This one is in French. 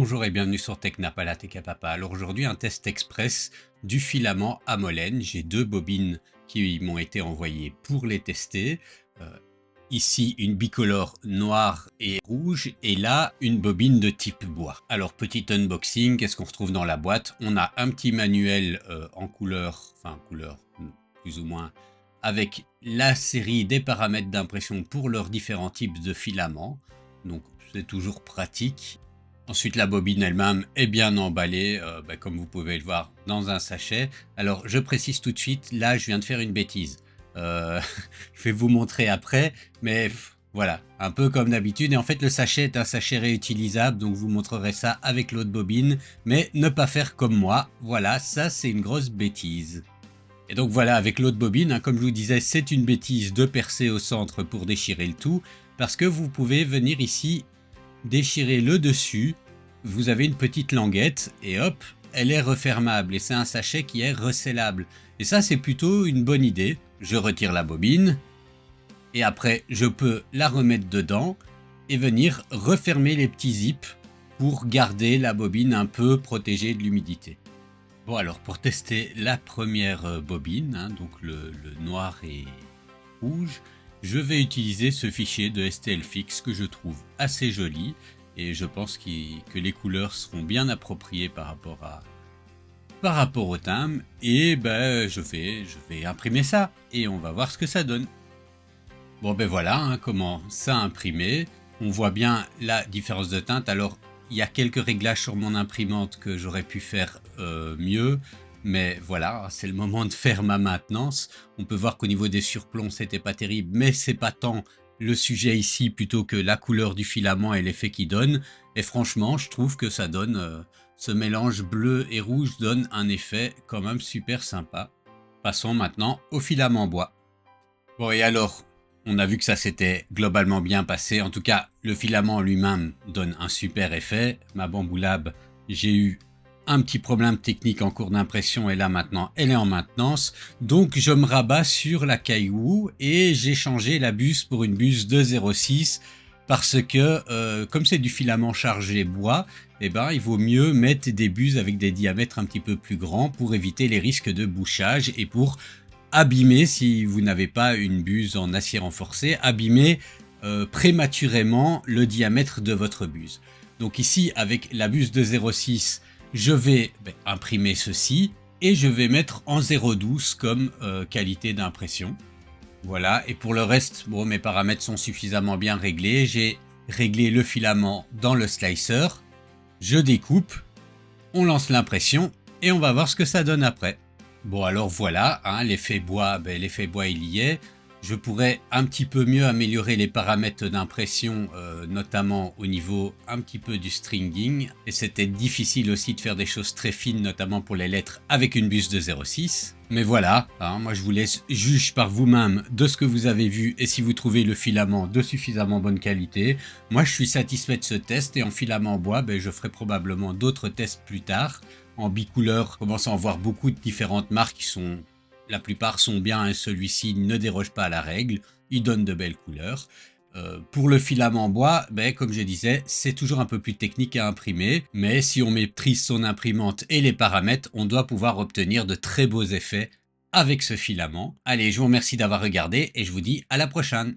Bonjour et bienvenue sur Technapala Techapapa. Alors aujourd'hui un test express du filament à molène. J'ai deux bobines qui m'ont été envoyées pour les tester. Ici une bicolore noire et rouge et là une bobine de type bois. Alors petit unboxing, qu'est-ce qu'on retrouve dans la boîte? On a un petit manuel en couleur, plus ou moins, avec la série des paramètres d'impression pour leurs différents types de filaments. Donc c'est toujours pratique. Ensuite, la bobine elle-même est bien emballée, comme vous pouvez le voir, dans un sachet. Alors, je précise tout de suite, là, je viens de faire une bêtise. Je vais vous montrer après, mais voilà, un peu comme d'habitude. Et en fait, le sachet est un sachet réutilisable, donc je vous montrerai ça avec l'autre bobine. Mais ne pas faire comme moi, voilà, ça, c'est une grosse bêtise. Et donc voilà, avec l'autre bobine, comme je vous disais, c'est une bêtise de percer au centre pour déchirer le tout, parce que vous pouvez venir ici déchirer le dessus, vous avez une petite languette et hop, elle est refermable et c'est un sachet qui est recellable. Et ça c'est plutôt une bonne idée. Je retire la bobine et après je peux la remettre dedans et venir refermer les petits zips pour garder la bobine un peu protégée de l'humidité. Bon alors pour tester la première bobine, donc le noir et rouge, je vais utiliser ce fichier de STLFix que je trouve assez joli et je pense que les couleurs seront bien appropriées par rapport au thème et je vais imprimer ça et on va voir ce que ça donne. Bon voilà comment ça a imprimé. On voit bien la différence de teinte. Alors il y a quelques réglages sur mon imprimante que j'aurais pu faire mieux. Mais voilà, c'est le moment de faire ma maintenance. On peut voir qu'au niveau des surplombs, c'était pas terrible, mais c'est pas tant le sujet ici plutôt que la couleur du filament et l'effet qu'il donne. Et franchement, je trouve que ça donne, ce mélange bleu et rouge donne un effet quand même super sympa. Passons maintenant au filament bois. Bon et alors, on a vu que ça s'était globalement bien passé. En tout cas, le filament lui-même donne un super effet. Ma Bambu Lab, j'ai eu un petit problème technique en cours d'impression et là maintenant elle est en maintenance, donc je me rabats sur la Kaiwu et j'ai changé la buse pour une buse de 0,6 parce que comme c'est du filament chargé bois, il vaut mieux mettre des buses avec des diamètres un petit peu plus grands pour éviter les risques de bouchage et pour abîmer, si vous n'avez pas une buse en acier renforcé, abîmer prématurément le diamètre de votre buse. Donc ici avec la buse de 0,6, je vais imprimer ceci et je vais mettre en 0,12 comme qualité d'impression. Voilà, et pour le reste, bon, mes paramètres sont suffisamment bien réglés. J'ai réglé le filament dans le slicer. Je découpe, on lance l'impression et on va voir ce que ça donne après. Bon alors voilà, l'effet bois, l'effet bois il y est. Je pourrais un petit peu mieux améliorer les paramètres d'impression, notamment au niveau un petit peu du stringing. Et c'était difficile aussi de faire des choses très fines, notamment pour les lettres avec une buse de 0,6. Mais voilà, moi je vous laisse juger par vous-même de ce que vous avez vu et si vous trouvez le filament de suffisamment bonne qualité. Moi je suis satisfait de ce test et en filament bois, je ferai probablement d'autres tests plus tard. En bicouleur, commençons à voir beaucoup de différentes marques qui sont... La plupart sont bien et celui-ci ne déroge pas à la règle, il donne de belles couleurs. Pour le filament bois, comme je disais, c'est toujours un peu plus technique à imprimer, mais si on maîtrise son imprimante et les paramètres, on doit pouvoir obtenir de très beaux effets avec ce filament. Allez, je vous remercie d'avoir regardé et je vous dis à la prochaine.